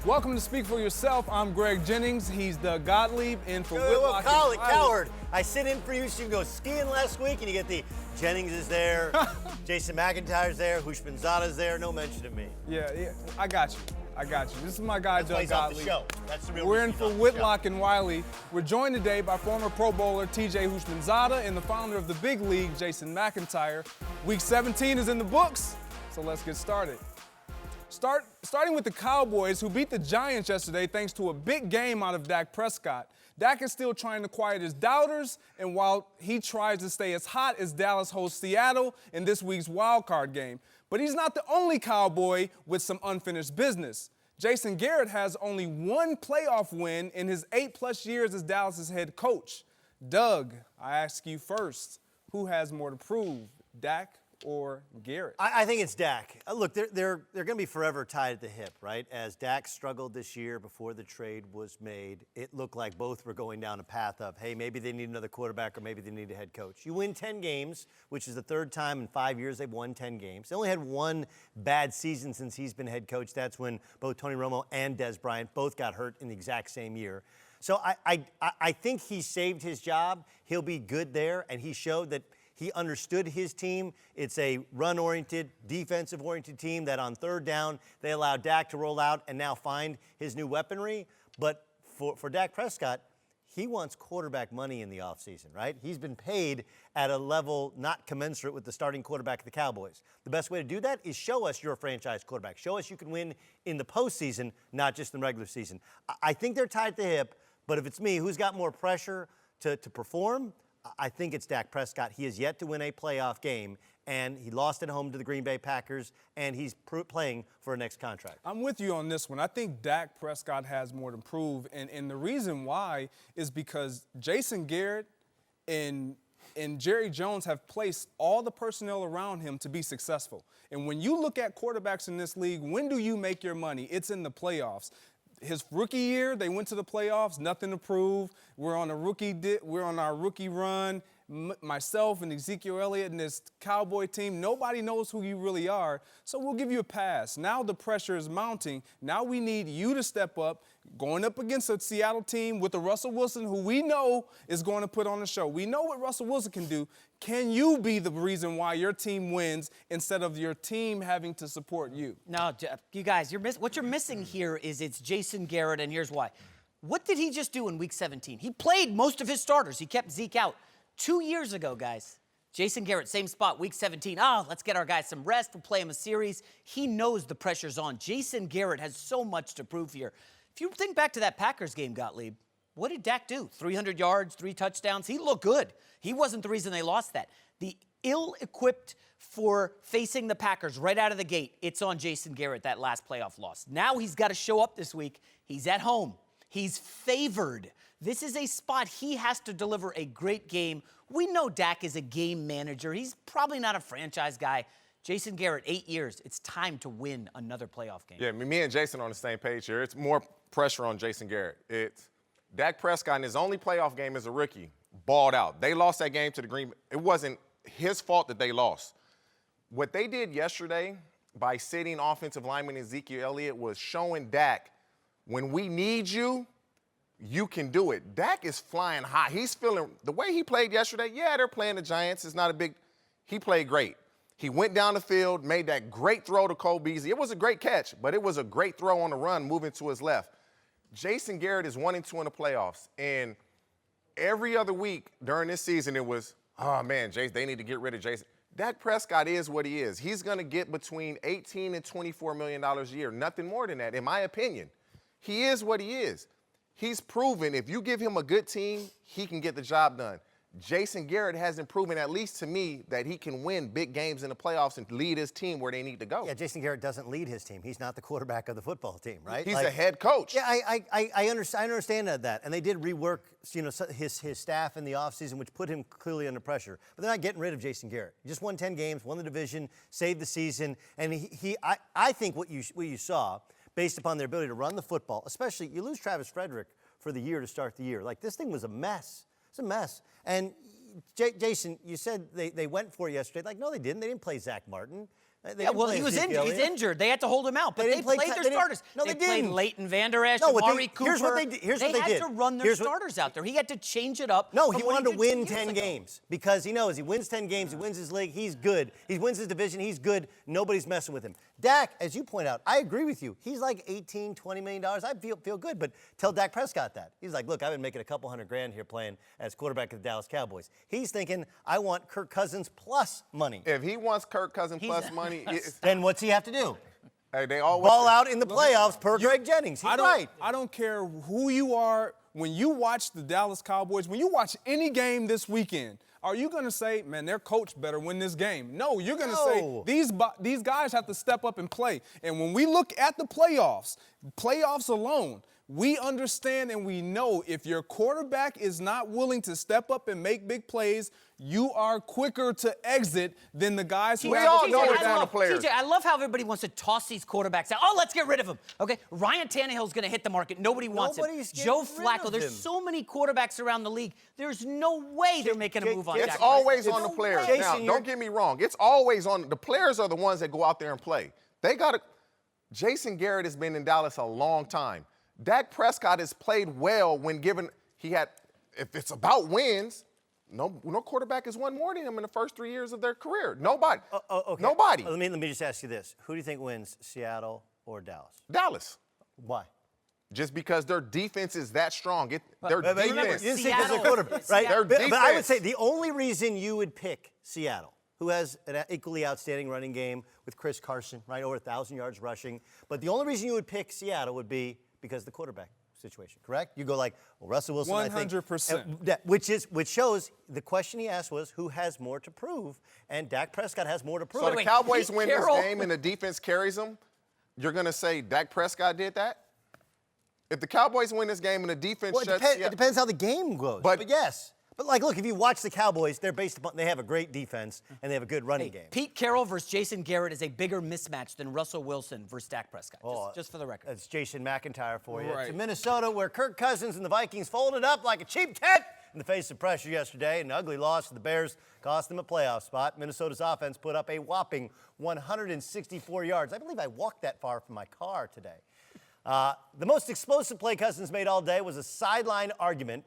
Welcome to Speak for Yourself. I'm Greg Jennings. He's Doug Gottlieb in for Whitlock and Call it, Marcellus. coward. I sit in for you so you can go skiing last week and you get the Jennings is there, Jason McIntyre's there, Hushmanzada's there. No mention of me. Yeah, I got you. This is my guy, That's why Doug he's off the Gottlieb. show. That's the real We're reason in he's for off the Whitlock show. and Wiley. We're joined today by former Pro Bowler TJ Hushmanzada and the founder of the Big League, Jason McIntyre. Week 17 is in the books, so let's get started. Starting with the Cowboys, who beat the Giants yesterday thanks to a big game out of Dak Prescott. Dak is still trying to quiet his doubters, and while he tries to stay as hot as Dallas hosts Seattle in this week's wildcard game. But he's not the only Cowboy with some unfinished business. Jason Garrett has only one playoff win in his 8+ years as Dallas's head coach. Doug, I ask you first, who has more to prove, Dak or Garrett? I think it's Dak. Look, they're going to be forever tied at the hip, right? As Dak struggled this year before the trade was made, it looked like both were going down a path of, hey, maybe they need another quarterback or maybe they need a head coach. You win 10 games, which is the third time in 5 years they've won 10 games. They only had one bad season since he's been head coach. That's when both Tony Romo and Des Bryant both got hurt in the exact same year. So I think he saved his job. He'll be good there, and he showed that he understood his team. It's a run-oriented, defensive-oriented team that on third down, they allowed Dak to roll out and now find his new weaponry. But for Dak Prescott, he wants quarterback money in the offseason, right? He's been paid at a level not commensurate with the starting quarterback of the Cowboys. The best way to do that is show us you're a franchise quarterback. Show us you can win in the postseason, not just in the regular season. I think they're tied at the hip, but if it's me, who's got more pressure to perform? I think it's Dak Prescott. He has yet to win a playoff game, and he lost at home to the Green Bay Packers, and he's playing for a next contract. I'm with you on this one. I think Dak Prescott has more to prove, and the reason why is because Jason Garrett and Jerry Jones have placed all the personnel around him to be successful. And when you look at quarterbacks in this league, when do you make your money? It's in the playoffs. His rookie year, they went to the playoffs, nothing to prove. We're on our rookie run. Myself and Ezekiel Elliott and this Cowboy team, nobody knows who you really are, so we'll give you a pass. Now the pressure is mounting. Now we need you to step up, going up against a Seattle team with a Russell Wilson who we know is going to put on a show. We know what Russell Wilson can do. Can you be the reason why your team wins instead of your team having to support you? No, you guys, what you're missing here is it's Jason Garrett, and here's why. What did he just do in Week 17? He played most of his starters. He kept Zeke out. 2 years ago, guys, Jason Garrett, same spot, Week 17. Let's get our guys some rest. We'll play him a series. He knows the pressure's on. Jason Garrett has so much to prove here. If you think back to that Packers game, Gottlieb, what did Dak do? 300 yards, 3 touchdowns. He looked good. He wasn't the reason they lost that. The ill-equipped for facing the Packers right out of the gate, it's on Jason Garrett, that last playoff loss. Now he's got to show up this week. He's at home. He's favored. This is a spot he has to deliver a great game. We know Dak is a game manager. He's probably not a franchise guy. Jason Garrett, 8 years. It's time to win another playoff game. Yeah, me and Jason are on the same page here. It's more pressure on Jason Garrett. It's Dak Prescott in his only playoff game as a rookie, balled out. They lost that game to the Green Bay. It wasn't his fault that they lost. What they did yesterday by sitting offensive lineman Ezekiel Elliott was showing Dak, when we need you, you can do it. Dak is flying high. He's feeling the way he played yesterday. Yeah, they're playing the Giants. It's not a big – he played great. He went down the field, made that great throw to Cole Beasley. It was a great catch, but it was a great throw on the run moving to his left. Jason Garrett is 1-2 in the playoffs, and every other week during this season it was, oh, man, they need to get rid of Jason. Dak Prescott is what he is. He's going to get between $18 and $24 million a year, nothing more than that, in my opinion. He is what he is. He's proven if you give him a good team, he can get the job done. Jason Garrett hasn't proven, at least to me, that he can win big games in the playoffs and lead his team where they need to go. Yeah, Jason Garrett doesn't lead his team. He's not the quarterback of the football team, right? He's the head coach. Yeah, I understand that. And they did rework, his staff in the offseason, which put him clearly under pressure. But they're not getting rid of Jason Garrett. He just won 10 games, won the division, saved the season. And I think what you saw, based upon their ability to run the football, especially you lose Travis Frederick for the year to start the year. Like, this thing was a mess. It's a mess. And Jason, you said they went for it yesterday. Like, no, they didn't. They didn't play Zach Martin. They Yeah, didn't well, play he was Ezekiel injured. He's Elliott. injured. They had to hold him out, but They they didn't play played Ty- their they didn't- starters. no, they played didn't. Leighton Vander Esch, No, what Amari Cooper. here's what they did. Here's what they had did. to run their Here's what- starters out there. He had to change it up. No, from he what wanted to did 2 win years 10 ago. games because he knows he wins 10 games, he wins his league, he's good. He wins his division, he's good. Nobody's messing with him. Dak, as you point out, I agree with you. He's like $18, $20 million. I feel good, but tell Dak Prescott that. He's like, look, I've been making a couple $100,000 here playing as quarterback of the Dallas Cowboys. He's thinking, I want Kirk Cousins plus money. If he wants Kirk Cousins plus money, Then what's he have to do? hey, they always Ball out in the playoffs per Greg Jennings. He's right. I don't care who you are. When you watch the Dallas Cowboys, when you watch any game this weekend, are you going to say, man, their coach better win this game? No, you're going to say these guys have to step up and play. And when we look at the playoffs alone, we understand and we know if your quarterback is not willing to step up and make big plays, you are quicker to exit than the guys who We have all the know quarterback. we're down to players. TJ, I love how everybody wants to toss these quarterbacks out. Oh, let's get rid of him. Okay, Ryan Tannehill's going to hit the market. Nobody wants Nobody's him. getting Joe rid Flacco. of There's him. so many quarterbacks around the league. There's no way they're making a move on It's Dak always Prescott. on the No players. way. Now, don't get me wrong. It's always on the players are the ones that go out there and play. They got to. Jason Garrett has been in Dallas a long time. Dak Prescott has played well when given he had. If it's about wins, no quarterback has won more than him in the first 3 years of their career. Nobody. Okay. Nobody. Let me just ask you this: who do you think wins, Seattle or Dallas? Dallas. Why? Just because their defense is that strong. Their But remember, defense. you didn't say 'cause Seattle- they're quarterback, right? Seattle- But I would defense. say the only reason you would pick Seattle, who has an equally outstanding running game with Chris Carson, right, over 1,000 yards rushing, but the only reason you would pick Seattle would be because of the quarterback situation, correct? You go like, well, Russell Wilson, I think. 100%. Which shows the question he asked was, who has more to prove? And Dak Prescott has more to prove. So the wait, Cowboys Pete win Carroll- this game and the defense carries them. You're going to say Dak Prescott did that? If the Cowboys win this game and the defense Well, shuts it depends how the game goes. But- Yes. But like, look, if you watch the Cowboys, they have a great defense and they have a good running game. Pete Carroll versus Jason Garrett is a bigger mismatch than Russell Wilson versus Dak Prescott. Just for the record. That's Jason McIntyre for you. Right. To Minnesota, where Kirk Cousins and the Vikings folded up like a cheap tent in the face of pressure yesterday. An ugly loss to the Bears cost them a playoff spot. Minnesota's offense put up a whopping 164 yards. I believe I walked that far from my car today. The most explosive play Cousins made all day was a sideline argument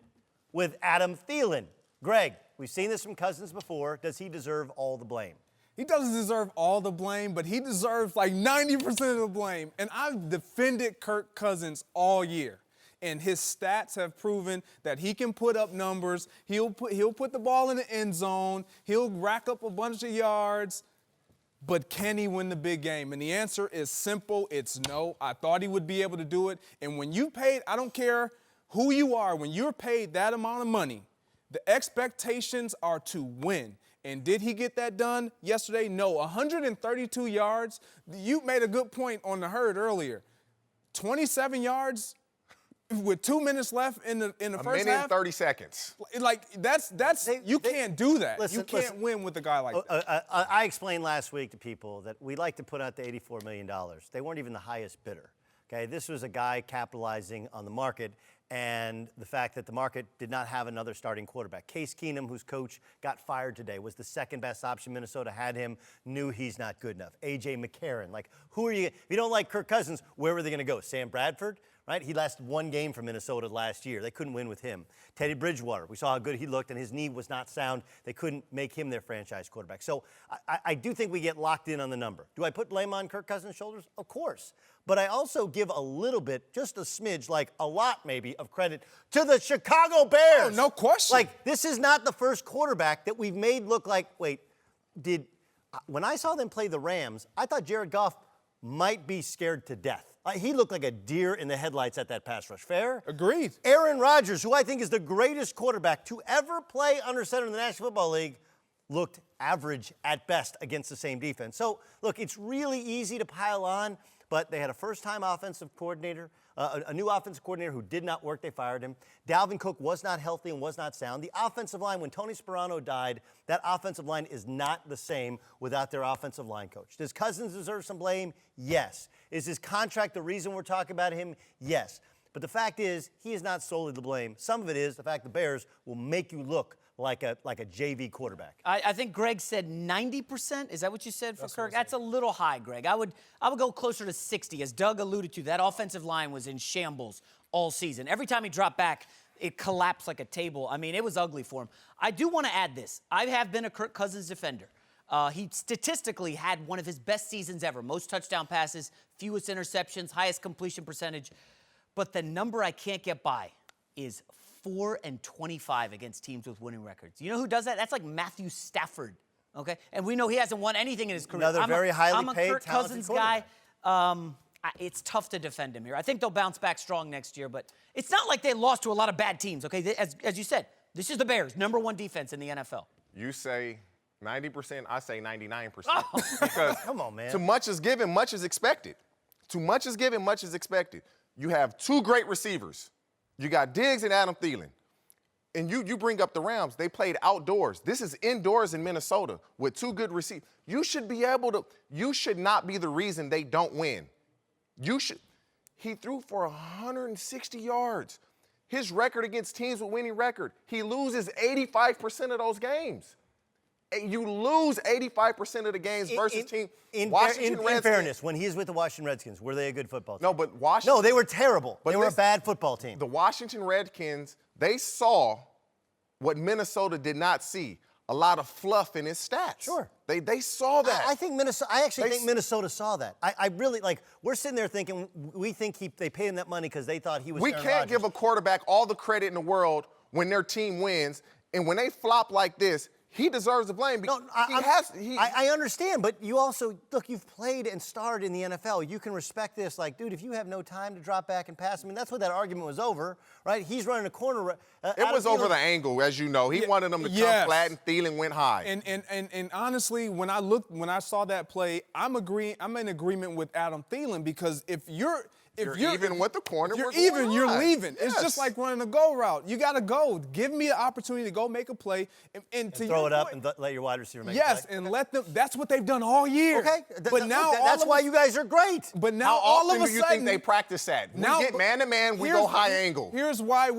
with Adam Thielen. Greg, we've seen this from Cousins before. Does he deserve all the blame? He doesn't deserve all the blame, but he deserves like 90% of the blame. And I've defended Kirk Cousins all year. And his stats have proven that he can put up numbers. He'll put the ball in the end zone. He'll rack up a bunch of yards. But can he win the big game? And the answer is simple. It's no. I thought he would be able to do it. And when you paid, I don't care who you are, when you're paid that amount of money, the expectations are to win. And did he get that done yesterday? No. 132 yards. You made a good point on the herd earlier. 27 yards with 2 minutes left in the first half. A minute and 30 seconds. Like you can't do that. Listen, you can't win with a guy like that. I explained last week to people that we like to put out the $84 million. They weren't even the highest bidder. Okay, this was a guy capitalizing on the market and the fact that the market did not have another starting quarterback. Case Keenum, whose coach got fired today, was the second best option. Minnesota had him, knew he's not good enough. A.J. McCarron, like, who are you? If you don't like Kirk Cousins, where were they going to go? Sam Bradford? Right? He lasted one game for Minnesota last year. They couldn't win with him. Teddy Bridgewater, we saw how good he looked, and his knee was not sound. They couldn't make him their franchise quarterback. So I do think we get locked in on the number. Do I put blame on Kirk Cousins' shoulders? Of course. But I also give a little bit, just a smidge, like a lot maybe, of credit to the Chicago Bears. Oh, no question. Like, this is not the first quarterback that we've made look like, when I saw them play the Rams, I thought Jared Goff might be scared to death. He looked like a deer in the headlights at that pass rush. Fair? Agreed. Aaron Rodgers, who I think is the greatest quarterback to ever play under center in the National Football League, looked average at best against the same defense. So, look, it's really easy to pile on, but they had a first-time offensive coordinator, a new offensive coordinator who did not work. They fired him. Dalvin Cook was not healthy and was not sound. The offensive line, when Tony Sperano died, that offensive line is not the same without their offensive line coach. Does Cousins deserve some blame? Yes. Is his contract the reason we're talking about him? Yes. But the fact is, he is not solely to blame. Some of it is the fact the Bears will make you look like a JV quarterback. I think Greg said 90%. Is that what you said for Kirk? That's a little high, Greg. I would go closer to 60. As Doug alluded to, that offensive line was in shambles all season. Every time he dropped back, it collapsed like a table. I mean, it was ugly for him. I do want to add this. I have been a Kirk Cousins defender. He statistically had one of his best seasons ever. Most touchdown passes, fewest interceptions, highest completion percentage. But the number I can't get by is 4-25 against teams with winning records. You know who does that? That's like Matthew Stafford, okay? And we know he hasn't won anything in his career. Another very highly paid, I'm a Kirk talented Cousins guy. It's tough to defend him here. I think they'll bounce back strong next year, but it's not like they lost to a lot of bad teams, okay? As you said, this is the Bears, #1 defense in the NFL. You say 90%, I say 99%. Because Come on, man. too much is given, much is expected. Too much is given, much is expected. You have two great receivers. You got Diggs and Adam Thielen. And you bring up the Rams. They played outdoors. This is indoors in Minnesota with two good receivers. You should not be the reason they don't win. He threw for 160 yards. His record against teams with winning record, he loses 85% of those games. You lose 85% of the games versus team. In fairness, when he's with the Washington Redskins, were they a good football team? No, but Washington. No, they were terrible. But they were a bad football team. The Washington Redskins, they saw what Minnesota did not see. A lot of fluff in his stats. Sure. They saw that. I actually think Minnesota saw that. I really, we're sitting there thinking, we think they paid him that money because they thought he was We Aaron can't Rodgers. give a quarterback all the credit in the world when their team wins. And when they flop like this, he deserves the blame. No, I understand, but you also, look, you've played and starred in the NFL. You can respect this. Like, dude, if you have no time to drop back and pass, I mean, that's what that argument was over, right? He's running a corner. It was over the angle, as you know. He wanted them to come flat, and Thielen went high. And honestly, when I saw that play, I'm in agreement with Adam Thielen, because if you're even with the corner, you're we're going you're high. leaving. Yes. It's just like running a go route. You got to go. Give me the opportunity to go make a play and to throw it up point, and let your wide receiver make it. Yes, and let them. That's what they've done all year. Okay, but now that's why you guys are great. But now How all often of a do you sudden, think they practice that? now, We get man-to-man, we go high angle. Here's why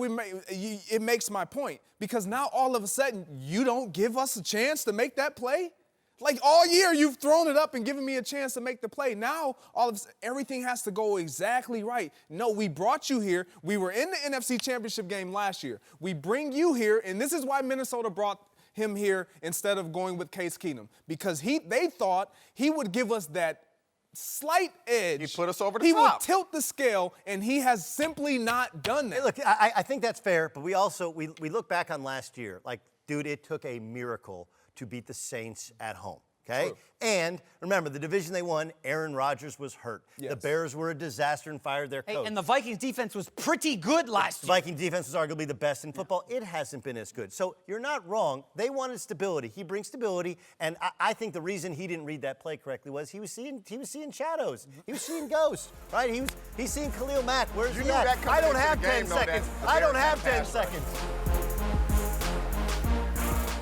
it makes my point. Because now all of a sudden, you don't give us a chance to make that play? Like all year, you've thrown it up and given me a chance to make the play. Now, all of a sudden, everything has to go exactly right. No, we brought you here. We were in the NFC Championship game last year. We bring you here, and this is why Minnesota brought him here instead of going with Case Keenum. Because they thought he would give us that slight edge. He put us over the top. He top. would tilt the scale, and he has simply not done that. Hey, look, I think that's fair, but we also, we look back on last year. Like, dude, it took a miracle to beat the Saints at home, okay? True. And remember, the division they won, Aaron Rodgers was hurt. Yes. The Bears were a disaster and fired their Hey, coach. and the Vikings defense was pretty good last The year. Viking defense is arguably the best in football. It hasn't been as good. So you're not wrong. They wanted stability. He brings stability, and I think the reason he didn't read that play correctly was he was seeing shadows. He was seeing ghosts, right? He's seeing Khalil Mack. Where's he knew at? that coming I don't into have the 10 game, though, seconds. that the I don't Bears have had 10 pass rush. seconds.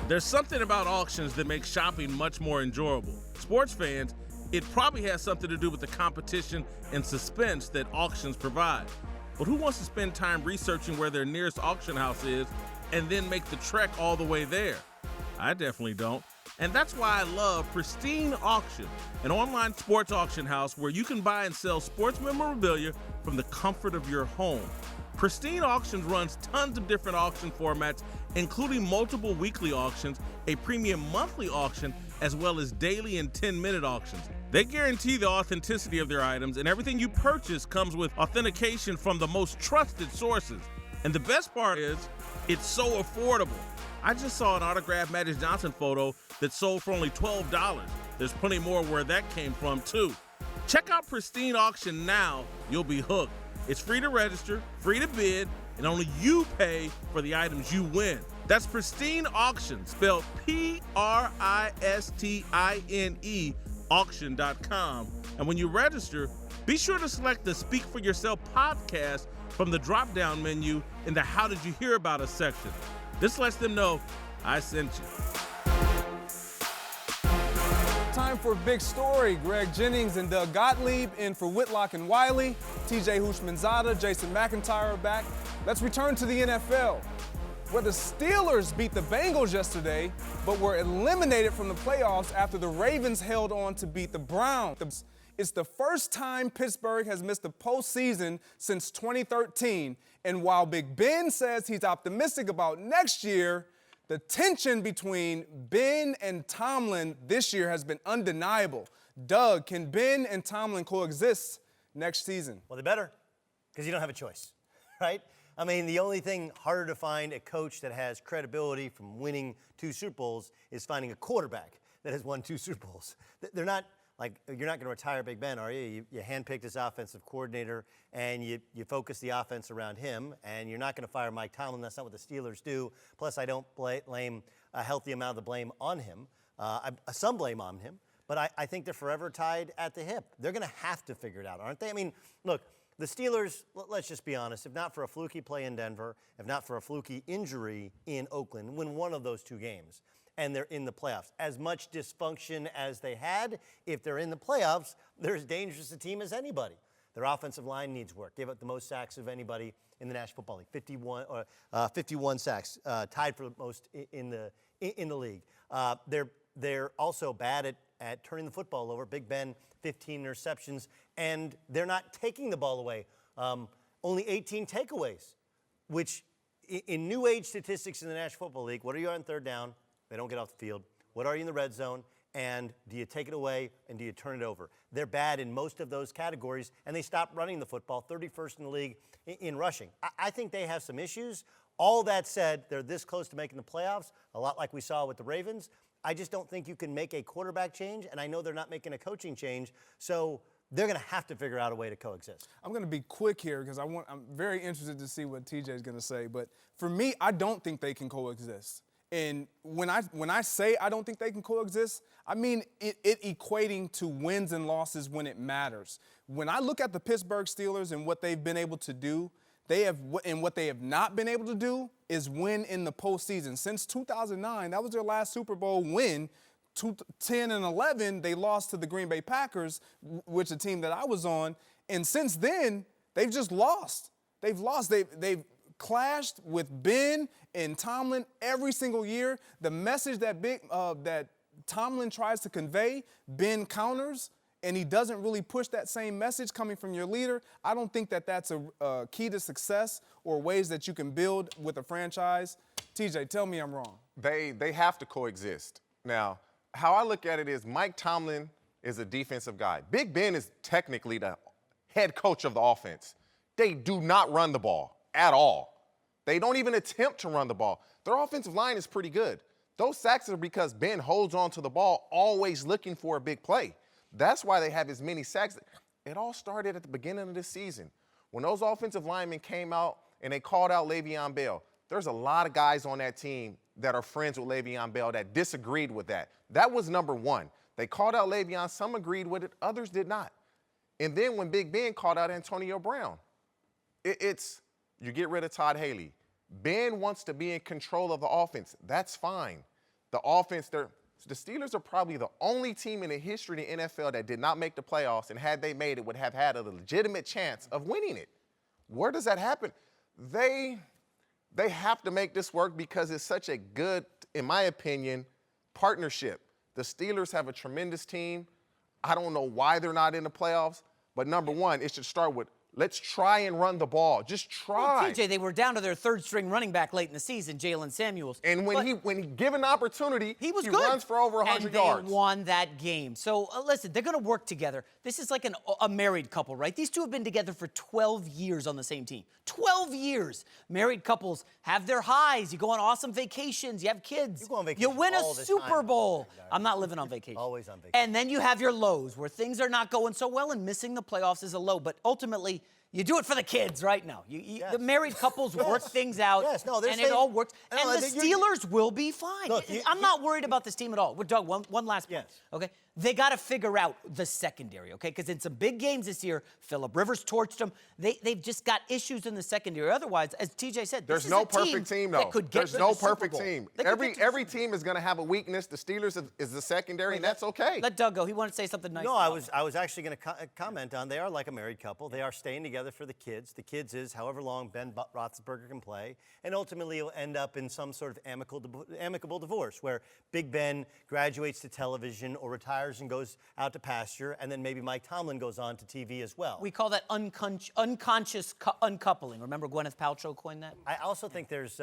There's something about auctions that makes shopping much more enjoyable. Sports fans, it probably has something to do with the competition and suspense that auctions provide. But who wants to spend time researching where their nearest auction house is and then make the trek all the way there? I definitely don't. And that's why I love Pristine Auction, an online sports auction house where you can buy and sell sports memorabilia from the comfort of your home. Pristine Auctions runs tons of different auction formats, including multiple weekly auctions, a premium monthly auction, as well as daily and 10-minute auctions. They guarantee the authenticity of their items, and everything you purchase comes with authentication from the most trusted sources. And the best part is, it's so affordable. I just saw an autographed Magic Johnson photo that sold for only $12. There's plenty more where that came from, too. Check out Pristine Auction now. You'll be hooked. It's free to register, free to bid, and only you pay for the items you win. That's Pristine Auction, spelled Pristine, auction.com. And when you register, be sure to select the Speak for Yourself podcast from the drop-down menu in the How Did You Hear About Us section. This lets them know I sent you. Time for a big story. Greg Jennings and Doug Gottlieb in for Whitlock and Wiley. TJ Hushmanzada, Jason McIntyre are back. Let's return to the NFL. where the Steelers beat the Bengals yesterday, but were eliminated from the playoffs after the Ravens held on to beat the Browns. It's the first time Pittsburgh has missed the postseason since 2013, and while Big Ben says he's optimistic about next year, the tension between Ben and Tomlin this year has been undeniable. Doug, can Ben and Tomlin coexist next season? Well, they better, because you don't have a choice, right? I mean, the only thing harder to find a coach that has credibility from winning 2 Super Bowls is finding a quarterback that has won 2 Super Bowls. They're not, like, you're not going to retire Big Ben, are you? You handpicked his offensive coordinator, and you focus the offense around him, and you're not going to fire Mike Tomlin. That's not what the Steelers do. Plus, I don't blame a healthy amount of the blame on him. Some blame on him, but I think they're forever tied at the hip. They're going to have to figure it out, aren't they? I mean, look, the Steelers, let's just be honest, if not for a fluky play in Denver, if not for a fluky injury in Oakland, win one of those 2 games, and they're in the playoffs. As much dysfunction as they had, if they're in the playoffs, they're as dangerous a team as anybody. Their offensive line needs work. Gave up the most sacks of anybody in the National Football League, 51 sacks, tied for most in the league. They're also bad at turning the football over. Big Ben, 15 interceptions, and they're not taking the ball away. Only 18 takeaways, which in new age statistics in the National Football League, what are you on third down? They don't get off the field. What are you in the red zone? And do you take it away and do you turn it over? They're bad in most of those categories, and they stopped running the football, 31st in the league in rushing. I think they have some issues. All that said, they're this close to making the playoffs, a lot like we saw with the Ravens. I just don't think you can make a quarterback change, and I know they're not making a coaching change, so they're going to have to figure out a way to coexist. I'm going to be quick here because I'm very interested to see what TJ is going to say. But for me, I don't think they can coexist. And when I say I don't think they can coexist, I mean it equating to wins and losses when it matters. When I look at the Pittsburgh Steelers and what they've been able to do, what they have not been able to do is win in the postseason. Since 2009, that was their last Super Bowl win. 10 and 11, they lost to the Green Bay Packers, which is a team that I was on. And since then, they've just lost. They've lost. They've clashed with Ben and Tomlin every single year. The message that Tomlin tries to convey, Ben counters, and he doesn't really push that same message coming from your leader. I don't think that that's a key to success or ways that you can build with a franchise. TJ, tell me I'm wrong. They have to coexist. Now, how I look at it is Mike Tomlin is a defensive guy. Big Ben is technically the head coach of the offense. They do not run the ball at all. They don't even attempt to run the ball. Their offensive line is pretty good. Those sacks are because Ben holds on to the ball, always looking for a big play. That's why they have as many sacks. It all started at the beginning of this season. When those offensive linemen came out and they called out Le'Veon Bell, there's a lot of guys on that team that are friends with Le'Veon Bell that disagreed with that. That was number one. They called out Le'Veon. Some agreed with it. Others did not. And then when Big Ben called out Antonio Brown, you get rid of Todd Haley. Ben wants to be in control of the offense. That's fine. The offense, the Steelers are probably the only team in the history of the NFL that did not make the playoffs, and had they made it, would have had a legitimate chance of winning it. Where does that happen? They have to make this work because it's such a good, in my opinion, partnership. The Steelers have a tremendous team. I don't know why they're not in the playoffs, but number one, it should start with, let's try and run the ball. Just try. Well, TJ, they were down to their third-string running back late in the season, Jalen Samuels. And when he given opportunity, he was he good. Runs for over 100 yards. And they won that game. So, listen, they're going to work together. This is like a married couple, right? These two have been together for 12 years on the same team. 12 years. Married couples have their highs. You go on awesome vacations. You have kids. You go on vacation You win a all the Super time. Bowl. I'm not living on vacation. Always on vacation. And then you have your lows where things are not going so well, and missing the playoffs is a low. But ultimately, you do it for the kids right now. Yes. The married couples work things out, Yes, no, and it all works. No, And the Steelers will be fine. Look, I'm not worried about this team at all. Doug, one last point. Yes. Okay? They got to figure out the secondary, okay? Because in some big games this year, Phillip Rivers torched them. They've just got issues in the secondary. Otherwise, as TJ said, there's this no is a perfect team, though. that could get There's to no the Super perfect Bowl. team. They could get to Every team is going to have a weakness. The Steelers is the secondary, and that's okay. Let Doug go. He wanted to say something nice. No, I was actually going to comment on they are like a married couple. They are staying together for the kids. The kids is however long Ben Roethlisberger can play, and ultimately it'll end up in some sort of amicable divorce where Big Ben graduates to television or retires and goes out to pasture, and then maybe Mike Tomlin goes on to TV as well. We call that unconscious uncoupling. Remember Gwyneth Paltrow coined that? I also think there's,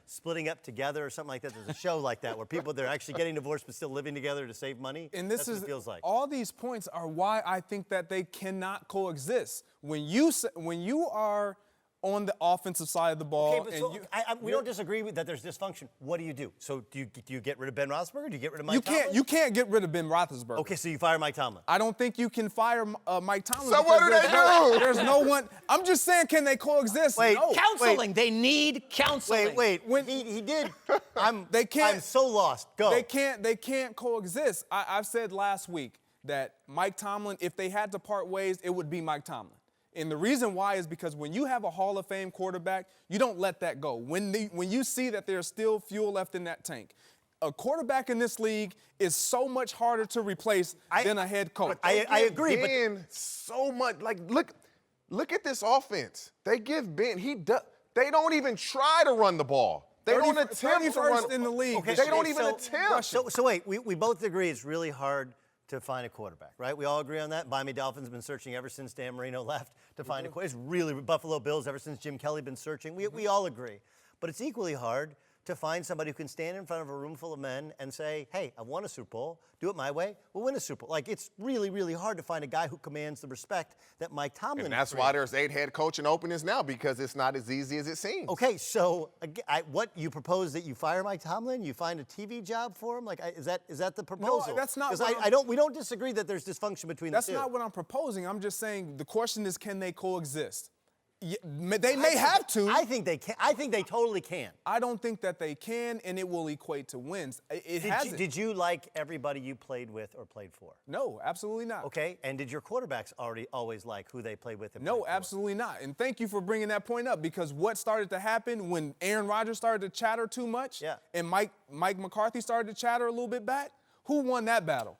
Splitting Up Together or something like that? There's a show like that where they're actually getting divorced but still living together to save money. And this That's what it feels like. all these points are why I think that they cannot coexist. When you are on the offensive side of the ball, Okay, but we don't disagree with that there's dysfunction. What do? So do you get rid of Ben Roethlisberger? Do you get rid of Mike Tomlin? You can't get rid of Ben Roethlisberger. Okay, so you fire Mike Tomlin. I don't think you can fire Mike Tomlin. So what do they do? There's no one. I'm just saying, can they coexist? Wait, No. Counseling. They need counseling. Wait. He did. They can't. I'm so lost. Go. They can't coexist. I've said last week that Mike Tomlin, if they had to part ways, it would be Mike Tomlin. And the reason why is because when you have a Hall of Fame quarterback, you don't let that go. When you see that there's still fuel left in that tank, a quarterback in this league is so much harder to replace than a head coach. I agree, but Ben so much. Like, look at this offense. They give Ben. They don't even try to run the ball. They don't attempt to run in the league. Okay, they don't even attempt. So wait, we both agree it's really hard to find a quarterback, right? We all agree on that. Miami Dolphins have been searching ever since Dan Marino left to find a quarterback. It's really Buffalo Bills ever since Jim Kelly been searching. We all agree. But it's equally hard to find somebody who can stand in front of a room full of men and say, hey, I've won a Super Bowl. Do it my way. We'll win a Super Bowl. Like, it's really, really hard to find a guy who commands the respect that Mike Tomlin And that's why there's 8 head coaching openings now, because it's not as easy as it seems. Okay, so what you propose that you fire Mike Tomlin, you find a TV job for him? Like, is that the proposal? that's not. Because we don't disagree that there's dysfunction between the two. That's not what I'm proposing. I'm just saying the question is, can they coexist? Yeah, they may have to. I think they can. I think they totally can. I don't think that they can, and it will equate to wins. It hasn't. Did you like everybody you played with or played for? No, absolutely not. Okay, and did your quarterbacks always like who they played with? And No, played for? absolutely not. And thank you for bringing that point up, because what started to happen when Aaron Rodgers started to chatter too much, and Mike McCarthy started to chatter a little bit back, who won that battle?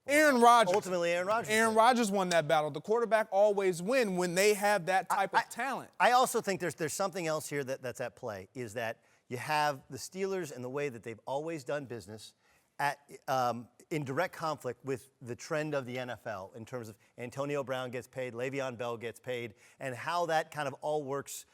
Aaron Rodgers. Ultimately, Aaron Rodgers. Aaron Rodgers won that battle. The quarterback always win when they have that type of talent. I also think there's something else here that's at play, is that you have the Steelers and the way that they've always done business in direct conflict with the trend of the NFL in terms of Antonio Brown gets paid, Le'Veon Bell gets paid, and how that kind of all works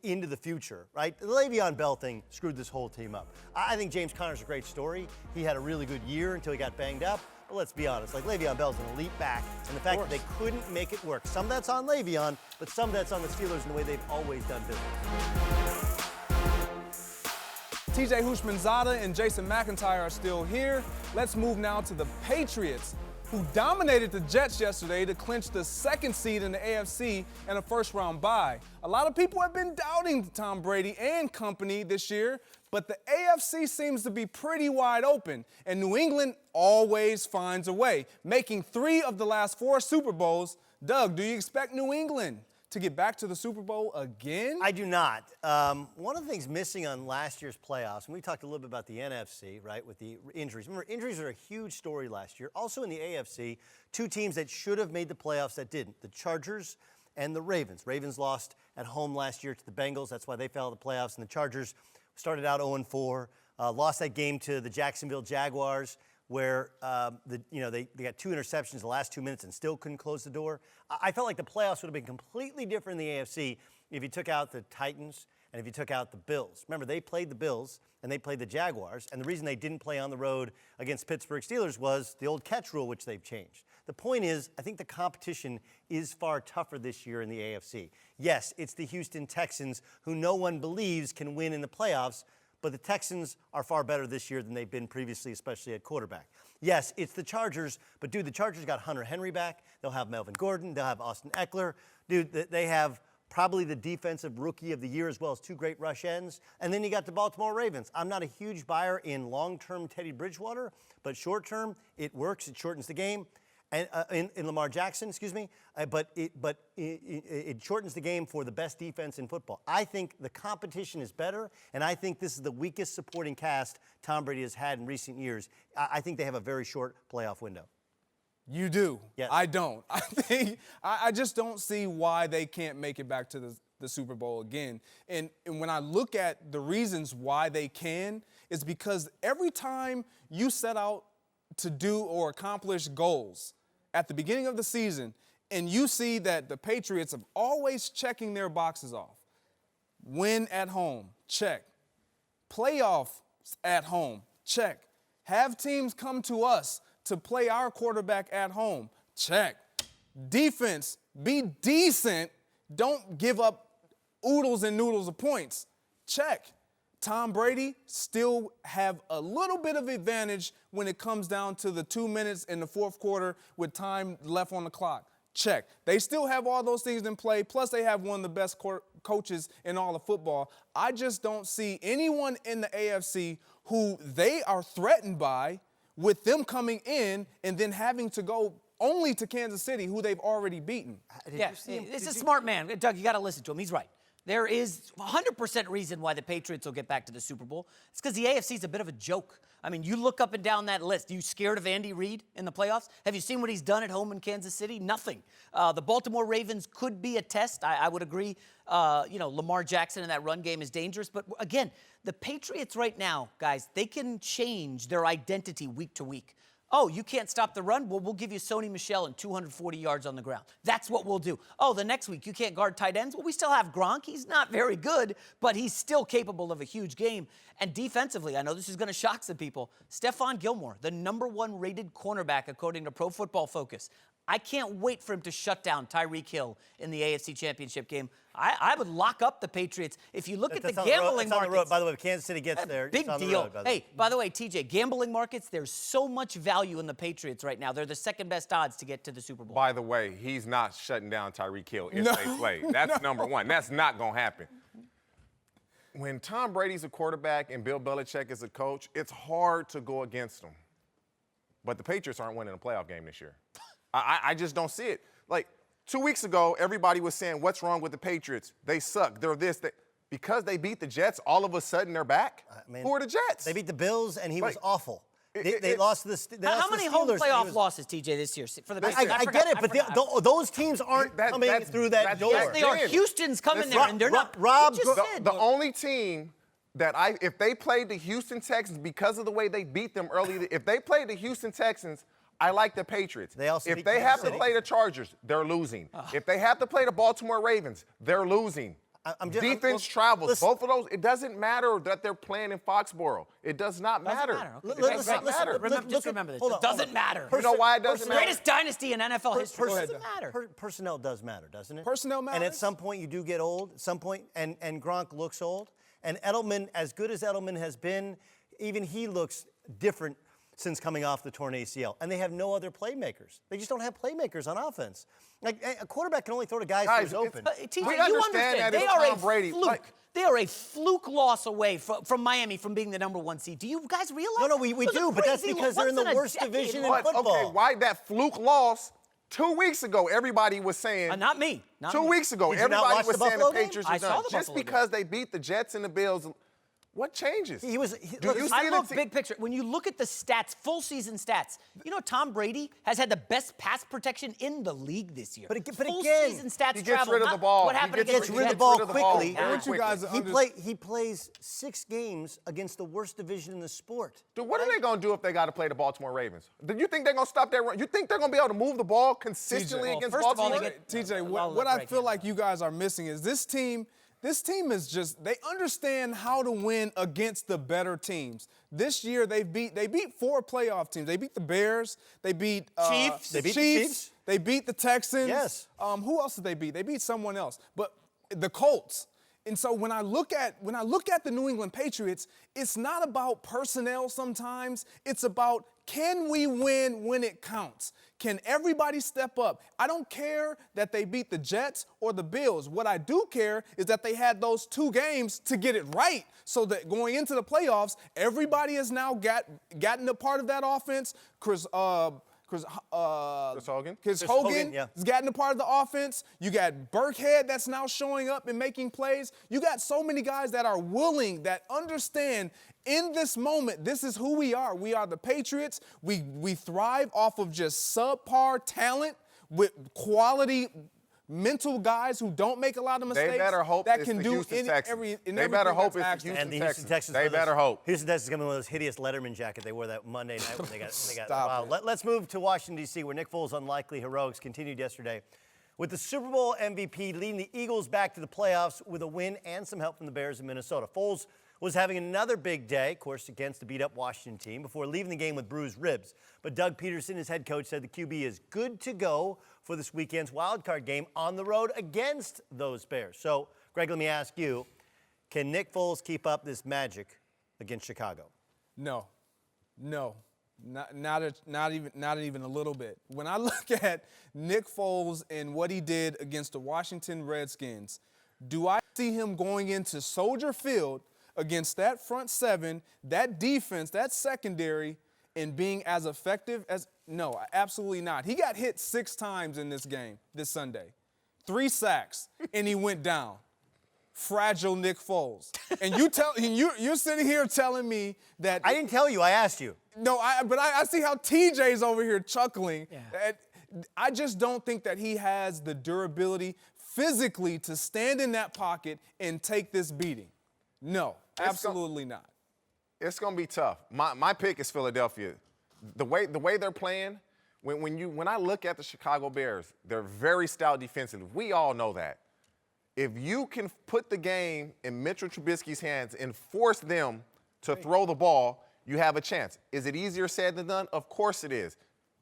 into the future, right? The Le'Veon Bell thing screwed this whole team up. I think James Conner's a great story. He had a really good year until he got banged up. But let's be honest, like Le'Veon Bell's an elite back, and the fact that they couldn't make it work. Some of that's on Le'Veon, but some of that's on the Steelers and the way they've always done business. TJ Hushmanzada and Jason McIntyre are still here. Let's move now to the Patriots, who dominated the Jets yesterday to clinch the 2nd seed in the AFC and a first-round bye. A lot of people have been doubting Tom Brady and company this year, but the AFC seems to be pretty wide open, and New England always finds a way, making 3 of the last 4 Super Bowls. Doug, do you expect New England to get back to the Super Bowl again? I do not. One of the things missing on last year's playoffs, and we talked a little bit about the NFC, right, with the injuries. Remember, injuries are a huge story last year. Also in the AFC, 2 teams that should have made the playoffs that didn't, the Chargers and the Ravens. Ravens lost at home last year to the Bengals. That's why they fell out of the playoffs. And the Chargers started out 0-4, lost that game to the Jacksonville Jaguars, where they got 2 interceptions the last 2 minutes and still couldn't close the door. I felt like the playoffs would have been completely different in the AFC if you took out the Titans and if you took out the Bills. Remember, they played the Bills and they played the Jaguars, and the reason they didn't play on the road against Pittsburgh Steelers was the old catch rule, which they've changed. The point is, I think the competition is far tougher this year in the AFC. Yes, it's the Houston Texans, who no one believes can win in the playoffs, but the Texans are far better this year than they've been previously, especially at quarterback. Yes, it's the Chargers, but dude, the Chargers got Hunter Henry back. They'll have Melvin Gordon. They'll have Austin Eckler. Dude, they have probably the defensive rookie of the year, as well as 2 great rush ends. And then you got the Baltimore Ravens. I'm not a huge buyer in long-term Teddy Bridgewater, but short-term, it works. It shortens the game. And in Lamar Jackson, excuse me, but it shortens the game for the best defense in football. I think the competition is better, and I think this is the weakest supporting cast Tom Brady has had in recent years. I think they have a very short playoff window. You do. Yes. I don't. I just don't see why they can't make it back to the Super Bowl again. And when I look at the reasons why they can, it's because every time you set out to do or accomplish goals at the beginning of the season, and you see that the Patriots have always checking their boxes off. Win at home, check. Playoffs at home, check. Have teams come to us to play our quarterback at home, check. Defense, be decent. Don't give up oodles and noodles of points, check. Tom Brady still have a little bit of advantage when it comes down to the 2 minutes in the fourth quarter with time left on the clock. Check. They still have all those things in play, plus they have one of the best coaches in all of football. I just don't see anyone in the AFC who they are threatened by with them coming in and then having to go only to Kansas City, who they've already beaten. It's a smart man. Doug, you got to listen to him. He's right. There is 100% reason why the Patriots will get back to the Super Bowl. It's because the AFC is a bit of a joke. I mean, you look up and down that list. Are you scared of Andy Reid in the playoffs? Have you seen what he's done at home in Kansas City? Nothing. The Baltimore Ravens could be a test. I would agree. Lamar Jackson in that run game is dangerous. But again, the Patriots right now, guys, they can change their identity week to week. Oh, you can't stop the run? Well, we'll give you Sony Michel and 240 yards on the ground. That's what we'll do. Oh, the next week you can't guard tight ends? Well, we still have Gronk. He's not very good, but he's still capable of a huge game. And defensively, I know this is going to shock some people, Stephon Gilmore, the #1 rated cornerback according to Pro Football Focus. I can't wait for him to shut down Tyreek Hill in the AFC Championship game. I would lock up the Patriots. If you look at the gambling markets. By the way, if Kansas City gets there, big it's on the deal. road, Hey, by the way, TJ, gambling markets, there's so much value in the Patriots right now. They're the second best odds to get to the Super Bowl. By the way, he's not shutting down Tyreek Hill if they play. That's number one. That's not going to happen. When Tom Brady's a quarterback and Bill Belichick is a coach, it's hard to go against them. But the Patriots aren't winning a playoff game this year. I just don't see it. Like, 2 weeks ago, everybody was saying, what's wrong with the Patriots? They suck. They're this. Because they beat the Jets, all of a sudden they're back? Who are the Jets? They beat the Bills, and he was awful. They lost to the Steelers. How many home playoff losses, TJ, this year for the Patriots? I get it, but those teams aren't coming through that door. Yes, they are. Houston's coming there, and they're not. Rob, the only team that if they played the Houston Texans because of the way they beat them early, if they played the Houston Texans, I like the Patriots. If they have to play the Chargers, they're losing. If they have to play the Baltimore Ravens, they're losing. Defense travels. Listen, both of those, it doesn't matter that they're playing in Foxborough. It does not matter. It doesn't matter. Just remember this. It doesn't matter. You know why it doesn't matter? Greatest dynasty in NFL history. It doesn't matter. Personnel does matter, doesn't it? Personnel matters. And at some point you do get old. At some point, and Gronk looks old. And Edelman, as good as Edelman has been, even he looks different since coming off the torn ACL. And they have no other playmakers. They just don't have playmakers on offense. Like, a quarterback can only throw to guys who's open. We understand that it's Tom Brady. They are a fluke loss away from Miami from being the #1 seed. Do you guys realize? No, we do, but that's because they're in the worst division in football. Okay, why that fluke loss? 2 weeks ago, everybody was saying. Not me. 2 weeks ago, everybody was saying the Patriots are done. Just because they beat the Jets and the Bills. What changes? I look big picture. When you look at the stats, full season stats, you know Tom Brady has had the best pass protection in the league this year. But full again, season stats he gets rid of the ball. What happened He gets rid of the ball quickly. He plays 6 games against the worst division in the sport. Dude, what are they going to do if they got to play the Baltimore Ravens? Do you think they're going to stop that run? You think they're going to be able to move the ball consistently against Baltimore? TJ, what I feel like you guys are missing is this team is just, they understand how to win against the better teams. This year they beat 4 playoff teams. They beat the Bears. They beat Chiefs. They beat the Chiefs. They beat the Texans. Yes. Who else did they beat? They beat someone else. But the Colts. And so when I look at the New England Patriots, it's not about personnel sometimes. It's about can we win when it counts? Can everybody step up? I don't care that they beat the Jets or the Bills. What I do care is that they had those 2 games to get it right so that going into the playoffs, everybody has now gotten a part of that offense. Chris Hogan. Hogan, yeah. has gotten a part of the offense. You got Burkhead that's now showing up and making plays. You got so many guys that are willing, that understand in this moment, this is who we are. We are the Patriots. We thrive off of just subpar talent with quality mental guys who don't make a lot of mistakes. They better hope that it's can the do Houston Texans. they better hope it's the And the Houston Houston Texans. They better hope. Houston Texans is going to be one of those hideous Letterman jacket they wore that Monday night when they got Stop wow. Let's move to Washington, D.C., where Nick Foles' unlikely heroics continued yesterday. With the Super Bowl MVP leading the Eagles back to the playoffs with a win and some help from the Bears in Minnesota. Foles was having another big day, of course, against the beat-up Washington team before leaving the game with bruised ribs. But Doug Peterson, his head coach, said the QB is good to go for this weekend's wildcard game on the road against those Bears. So, Greg, let me ask you, can Nick Foles keep up this magic against Chicago? No, not even a little bit. When I look at Nick Foles and what he did against the Washington Redskins, do I see him going into Soldier Field against that front 7, that defense, that secondary, and being as effective as? No, absolutely not. He got hit 6 times in this game this Sunday, 3 sacks, and he went down. Fragile Nick Foles. And you're sitting here telling me that I didn't tell you. I asked you. No, but I see how TJ's over here chuckling. Yeah. I just don't think that he has the durability physically to stand in that pocket and take this beating. No, absolutely not. It's going to be tough. My pick is Philadelphia. The way they're playing, when I look at the Chicago Bears, they're very stout defensively. We all know that. If you can put the game in Mitchell Trubisky's hands and force them to throw the ball, you have a chance. Is it easier said than done? Of course it is.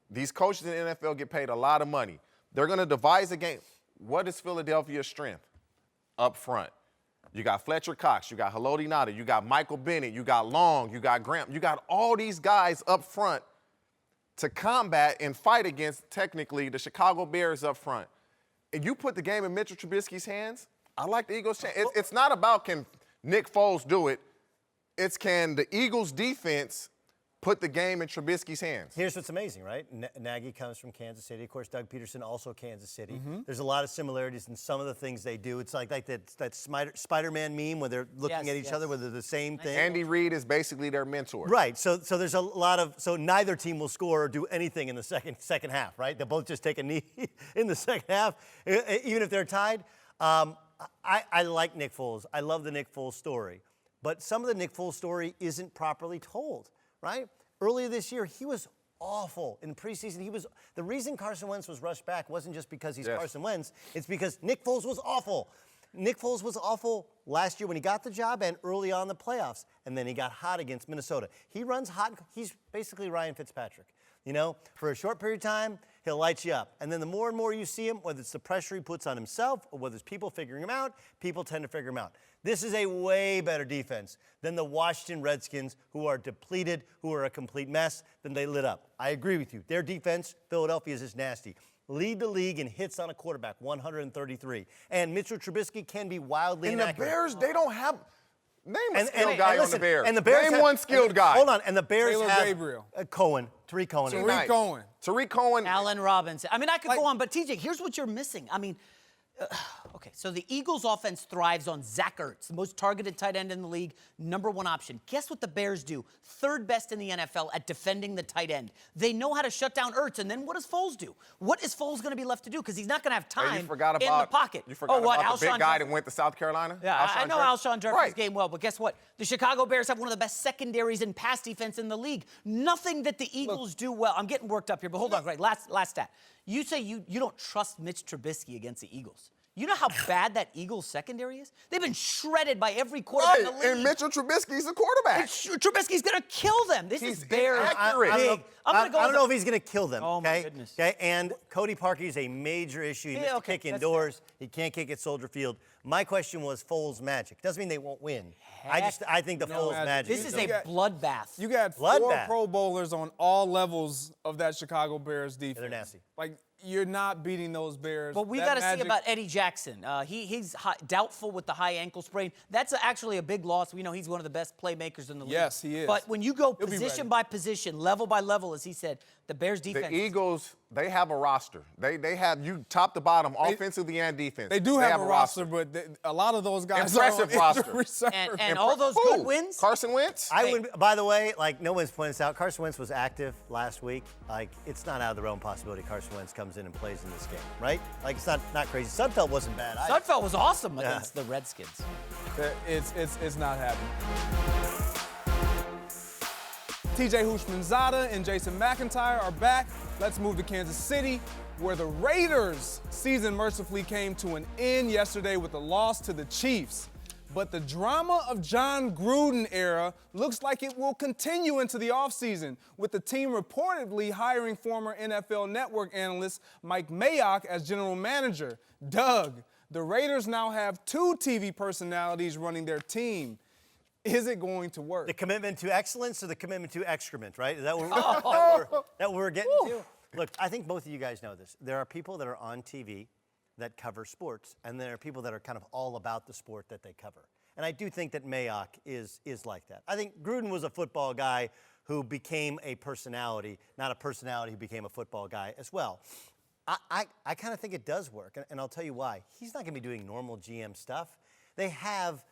These coaches in the NFL get paid a lot of money. They're going to devise a game. What is Philadelphia's strength? Up front. You got Fletcher Cox, you got Haloti Ngata, you got Michael Bennett, you got Long, you got Graham. You got all these guys up front to combat and fight against, technically, the Chicago Bears up front. And you put the game in Mitchell Trubisky's hands, I like the Eagles' chance. It's not about can Nick Foles do it. It's can the Eagles' defense put the game in Trubisky's hands. Here's what's amazing, right? Nagy comes from Kansas City. Of course, Doug Peterson also Kansas City. There's a lot of similarities in some of the things they do. It's like that Spider-Man meme where they're looking at each other, where they're the same thing. Andy Reid is basically their mentor. Right. So there's a lot of neither team will score or do anything in the second half, right? They'll both just take a knee in the second half, even if they're tied. I like Nick Foles. I love the Nick Foles story. But some of the Nick Foles story isn't properly told. Right? Earlier this year, he was awful. In preseason, the reason Carson Wentz was rushed back wasn't just because he's Carson Wentz. It's because Nick Foles was awful. Nick Foles was awful last year when he got the job and early on in the playoffs. And then he got hot against Minnesota. He runs hot. He's basically Ryan Fitzpatrick. You know, for a short period of time, he'll light you up. And then the more and more you see him, whether it's the pressure he puts on himself or whether it's people figuring him out, people tend to figure him out. This is a way better defense than the Washington Redskins, who are depleted, who are a complete mess, than they lit up. I agree with you. Their defense, Philadelphia, is just nasty. Lead the league in hits on a quarterback, 133. And Mitchell Trubisky can be wildly inaccurate. And the Bears, they don't have – name a skilled guy on the Bears. And the Bears name one skilled guy. Hold on. And the Bears Taylor have Gabriel. Tariq Cohen. Tariq Cohen. Allen Robinson. I mean, I could go on, but TJ, here's what you're missing. I mean, okay, so the Eagles' offense thrives on Zach Ertz, the most targeted tight end in the league, #1 option. Guess what the Bears do? 3rd best in the NFL at defending the tight end. They know how to shut down Ertz, and then what does Foles do? What is Foles going to be left to do? Because he's not going to have time in the pocket. You forgot about the big guy that went to South Carolina? Yeah, I know Alshon Jeffrey's game well, but guess what? The Chicago Bears have one of the best secondaries in pass defense in the league. Nothing that the Eagles do well. I'm getting worked up here, but hold on, Greg. Last stat. You say you don't trust Mitch Trubisky against the Eagles. You know how bad that Eagles secondary is? They've been shredded by every quarterback in the league. And Mitchell Trubisky's a quarterback. Trubisky's going to kill them. This is Bears inaccurate. big. I don't know if he's going to kill them. Oh, my okay? goodness. Okay, and Cody Parkey is a major issue. He missed a kick that's indoors. He can't kick at Soldier Field. My question was Foles Magic. Doesn't mean they won't win. I think the Foles Magic. This is a bloodbath. You got Bloodbath. 4 Pro Bowlers on all levels of that Chicago Bears defense. They're nasty. Like, you're not beating those Bears. But we That got to see Magic- about Eddie Jackson. He's doubtful with the high ankle sprain. That's actually a big loss. We know he's one of the best playmakers in the league. Yes, he is. But when you go He'll be position ready. by position, level by level, as he said, the Bears defense. The Eagles, they have a roster. They have you top to bottom, offensively and defense. They do have a roster, but a lot of those guys Impressive are on roster. injury reserve. And all those Who? good wins. Carson Wentz? I would, by the way, like no one's pointed this out, Carson Wentz was active last week. Like, it's not out of the realm possibility Carson Wentz comes in and plays in this game, right? Like, it's not crazy. Sudfeld wasn't bad. Sudfeld was awesome against the Redskins. It's not happening. TJ Hushmanzada and Jason McIntyre are back. Let's move to Kansas City, where the Raiders' season mercifully came to an end yesterday with a loss to the Chiefs. But the drama of John Gruden era looks like it will continue into the offseason, with the team reportedly hiring former NFL Network analyst Mike Mayock as general manager. Doug, the Raiders now have 2 TV personalities running their team. Is it going to work? The commitment to excellence or the commitment to excrement, right? Is that what we're getting to? Look, I think both of you guys know this. There are people that are on TV that cover sports, and there are people that are kind of all about the sport that they cover. And I do think that Mayock is like that. I think Gruden was a football guy who became a personality, not a personality who became a football guy as well. I kind of think it does work, and I'll tell you why. He's not going to be doing normal GM stuff. They have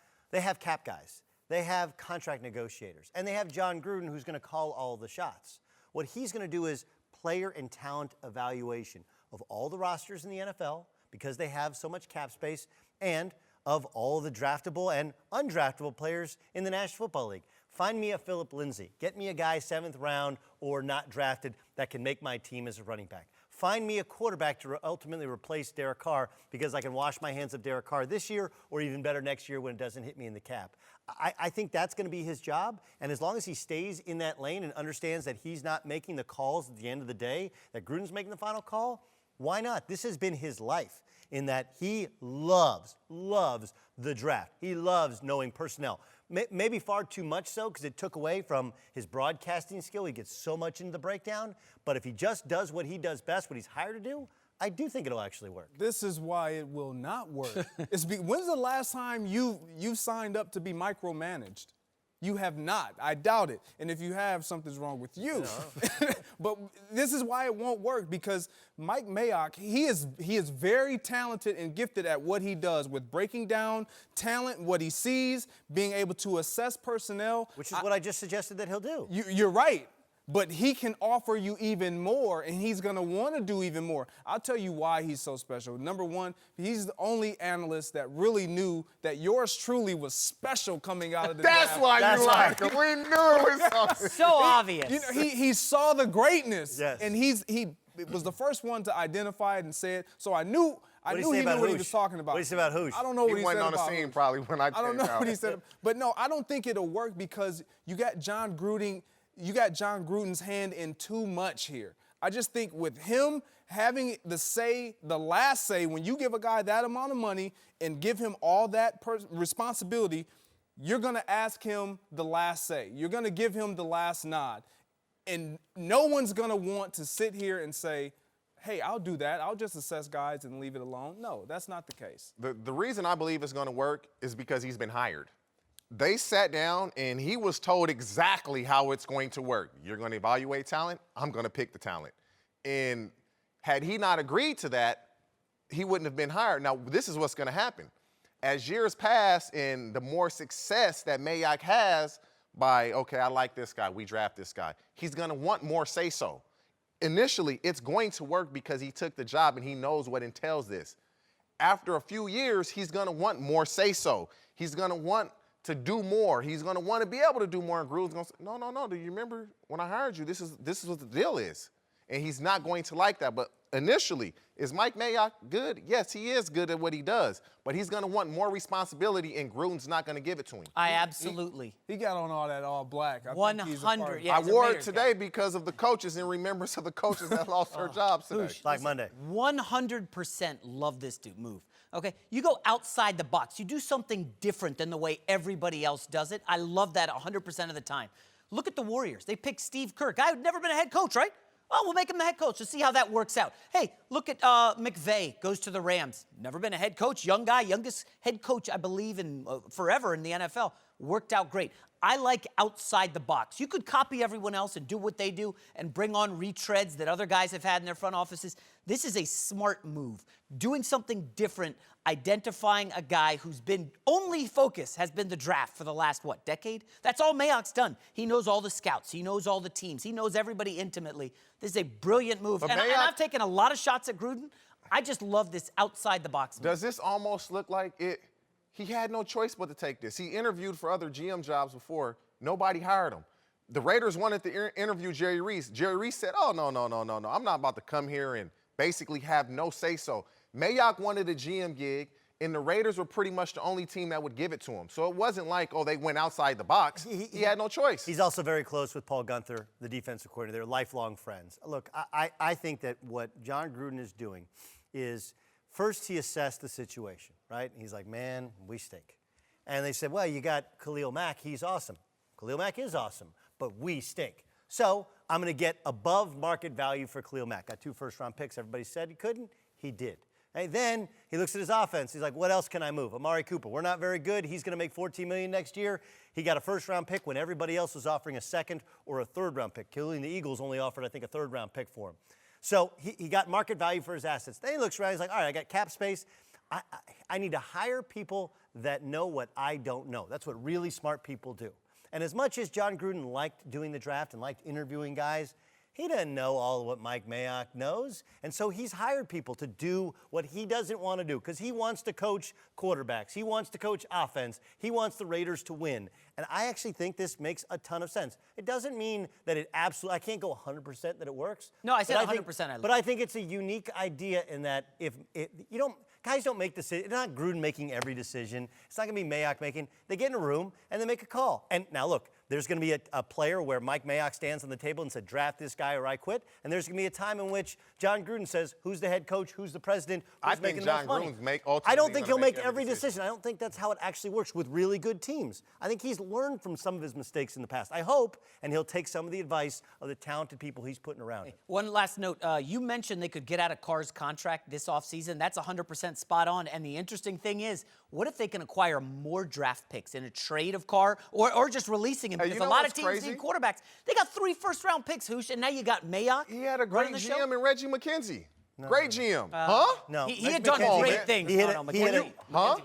cap guys. They have contract negotiators, and they have John Gruden who's going to call all the shots. What he's going to do is player and talent evaluation of all the rosters in the NFL because they have so much cap space, and of all the draftable and undraftable players in the National Football League. Find me a Phillip Lindsay. Get me a guy 7th round or not drafted that can make my team as a running back. Find me a quarterback to ultimately replace Derek Carr because I can wash my hands of Derek Carr this year or even better next year when it doesn't hit me in the cap. I think that's going to be his job, and as long as he stays in that lane and understands that he's not making the calls at the end of the day, that Gruden's making the final call, why not? This has been his life in that he loves the draft. He loves knowing personnel. Maybe far too much so because it took away from his broadcasting skill. He gets so much into the breakdown, but if he just does what he does best, what he's hired to do, I do think it'll actually work. This is why it will not work. When's the last time you signed up to be micromanaged? You have not. I doubt it. And if you have, something's wrong with you. No. But this is why it won't work, because Mike Mayock, he is very talented and gifted at what he does with breaking down talent, what he sees, being able to assess personnel. Which is what I just suggested that he'll do. You're right. But he can offer you even more, and he's going to want to do even more. I'll tell you why he's so special. Number one, he's the only analyst that really knew that yours truly was special coming out of the That's draft. why you like him. We knew it was something. So obvious. You know, he saw the greatness, Yes. and he was the first one to identify it and say it. So I knew he knew what he was talking about. What do you say about Hoosh? I don't know what He he wasn't said on the about scene Hoosh. probably when I don't know what he said. But no, I don't think it'll work because you got John Gruden. You got John Gruden's hand in too much here. I just think with him having the last say, when you give a guy that amount of money and give him all that responsibility, you're going to ask him the last say. You're going to give him the last nod. And no one's going to want to sit here and say, hey, I'll do that. I'll just assess guys and leave it alone. No, that's not the case. The reason I believe it's going to work is because he's been hired. They sat down and he was told exactly how it's going to work. You're going to evaluate talent. I'm going to pick the talent. And had he not agreed to that, he wouldn't have been hired. Now, this is what's going to happen. As years pass and the more success that Mayock has by, okay, I like this guy, we draft this guy, he's going to want more say-so. Initially, it's going to work because he took the job and he knows what entails this. After a few years, he's going to want more say-so. He's going to want to do more. He's going to want to be able to do more. And Gruden's going to say, no. Do you remember when I hired you? This is what the deal is. and he's not going to like that. But initially, is Mike Mayock good? Yes, he is good at what he does, but he's going to want more responsibility, and Gruden's not going to give it to him. I absolutely. He got on all that all black. I think 100. he's a part of it. Yeah, I he's a wore it Raiders today guy. because of the coaches, in remembrance of the coaches that lost their jobs today. Black Monday. 100% love this dude move. Okay, you go outside the box. You do something different than the way everybody else does it. I love that 100% of the time. Look at the Warriors. They picked Steve Kerr, guy who'd never been a head coach, right? Oh, we'll make him the head coach. Let's see how that works out. Hey, look at McVay, goes to the Rams. Never been a head coach, young guy, youngest head coach, I believe, in forever in the NFL. Worked out great. I like outside the box. You could copy everyone else and do what they do and bring on retreads that other guys have had in their front offices. This is a smart move. Doing something different, identifying a guy who's been only focus has been the draft for the last, decade? That's all Mayock's done. He knows all the scouts. He knows all the teams. He knows everybody intimately. This is a brilliant move. But And I've taken a lot of shots at Gruden. I just love this outside the box move. Does this almost look like it? He had no choice but to take this. He interviewed for other GM jobs before. Nobody hired him. The Raiders wanted to interview Jerry Reese. Jerry Reese said, oh, no. I'm not about to come here and basically have no say-so. Mayock wanted a GM gig, and the Raiders were pretty much the only team that would give it to him. So it wasn't like, they went outside the box. He had no choice. He's also very close with Paul Gunther, the defensive coordinator. They're lifelong friends. Look, I think that what John Gruden is doing is first he assessed the situation, right? He's like, man, we stink. And they said, well, you got Khalil Mack. He's awesome. Khalil Mack is awesome, but we stink. So I'm going to get above market value for Khalil Mack. Got 2 first-round picks. Everybody said he couldn't. He did. And then he looks at his offense. He's like, what else can I move? Amari Cooper. We're not very good. He's going to make $14 million next year. He got a first-round pick when everybody else was offering a second or a third-round pick. Killing the Eagles only offered, I think, a third-round pick for him. So he got market value for his assets. Then he looks around. He's like, all right, I got cap space. I need to hire people that know what I don't know. That's what really smart people do. And as much as John Gruden liked doing the draft and liked interviewing guys, he doesn't know all of what Mike Mayock knows. And so he's hired people to do what he doesn't want to do because he wants to coach quarterbacks. He wants to coach offense. He wants the Raiders to win. And I actually think this makes a ton of sense. It doesn't mean that it absolutely, I can't go 100% that it works. No, I said but 100%. But I think it's a unique idea in that guys don't make decisions. It's not Gruden making every decision. It's not going to be Mayock making. They get in a room and they make a call. And now look, there's going to be a player where Mike Mayock stands on the table and said, draft this guy or I quit. And there's going to be a time in which John Gruden says, who's the head coach, who's the president, who's making the most money. I don't think he'll make every decision. I don't think that's how it actually works with really good teams. I think he's learned from some of his mistakes in the past. I hope, and he'll take some of the advice of the talented people he's putting around him. One last note. You mentioned they could get out of Carr's contract this offseason. That's 100% spot on. And the interesting thing is, what if they can acquire more draft picks in a trade of Carr or just releasing him? Hey, Because you a know lot of what's teams crazy? need quarterbacks. They got 3 first-round picks, Hoosh, and now you got Mayock. He had a great running the show. GM in Reggie McKenzie. Great GM. Huh? No, He had done great things.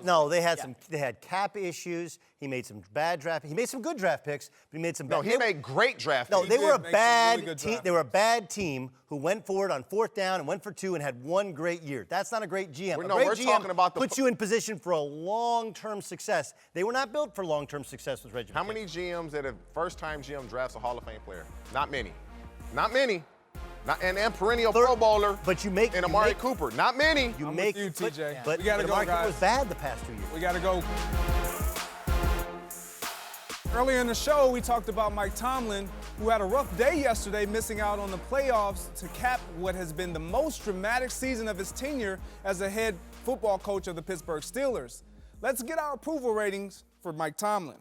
No, they had cap issues. He made some bad draft. He made some good draft picks, but he made some bad. No, he made great draft No, picks. they were a make some really bad good team. draft They were a bad team who went for it on 4th down and went for 2 and had one great year. That's not a great GM. Well, A no, great we're GM talking about the- puts you in position for a long-term success. They were not built for long-term success with Reggie. How McKenzie. many GMs that have first-time GM drafts a Hall of Fame player? Not many. Not many. And perennial Pro Bowler. But you make and Amari Cooper. Not many. You I'm make with you, TJ. But We gotta go, Amari Cooper guys. was bad the past 2 years. We got to go. Earlier in the show, we talked about Mike Tomlin, who had a rough day yesterday, missing out on the playoffs to cap what has been the most dramatic season of his tenure as a head football coach of the Pittsburgh Steelers. Let's get our approval ratings for Mike Tomlin.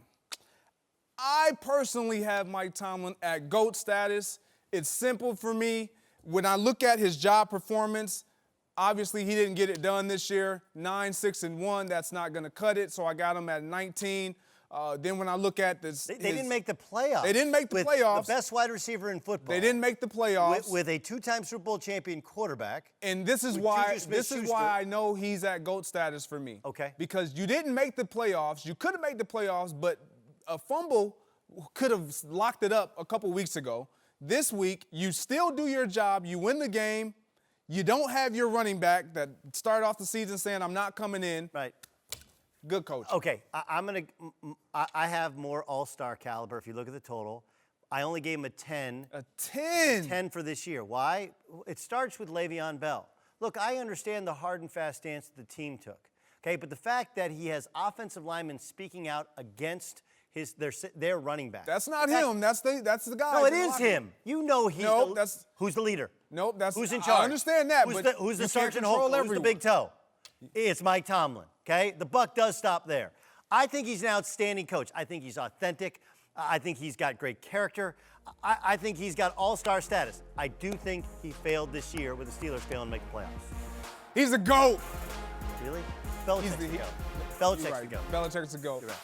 I personally have Mike Tomlin at GOAT status. It's simple for me. When I look at his job performance, obviously he didn't get it done this year. 9-6-1, that's not going to cut it, so I got him at 19. Then when I look at this, They didn't make the playoffs. They didn't make the with playoffs. The best wide receiver in football. They didn't make the playoffs. With a 2-time Super Bowl champion quarterback. And this is with why Juju this is Smith-Schuster. why I know he's at GOAT status for me. Okay. Because you didn't make the playoffs. You could have made the playoffs, but a fumble could have locked it up a couple weeks ago. This week, you still do your job. You win the game. You don't have your running back that started off the season saying, I'm not coming in. Right. Good coach. Okay, I have more all-star caliber if you look at the total. I only gave him a 10. A 10. 10 for this year. Why? It starts with Le'Veon Bell. Look, I understand the hard and fast stance that the team took. Okay, but the fact that he has offensive linemen speaking out against their running back. That's not him. That's the guy. No, it is him. You know who's the leader. Nope, that's who's in charge. I understand that, who's but who's you the can't sergeant control who's the everyone. big toe? It's Mike Tomlin. Okay, the buck does stop there. I think he's an outstanding coach. I think he's authentic. I think he's got great character. I think he's got all-star status. I do think he failed this year with the Steelers failing to make the playoffs. He's the GOAT. Really? Belichick's the GOAT. Belichick's the GOAT. Belichick's the GOAT. You're right.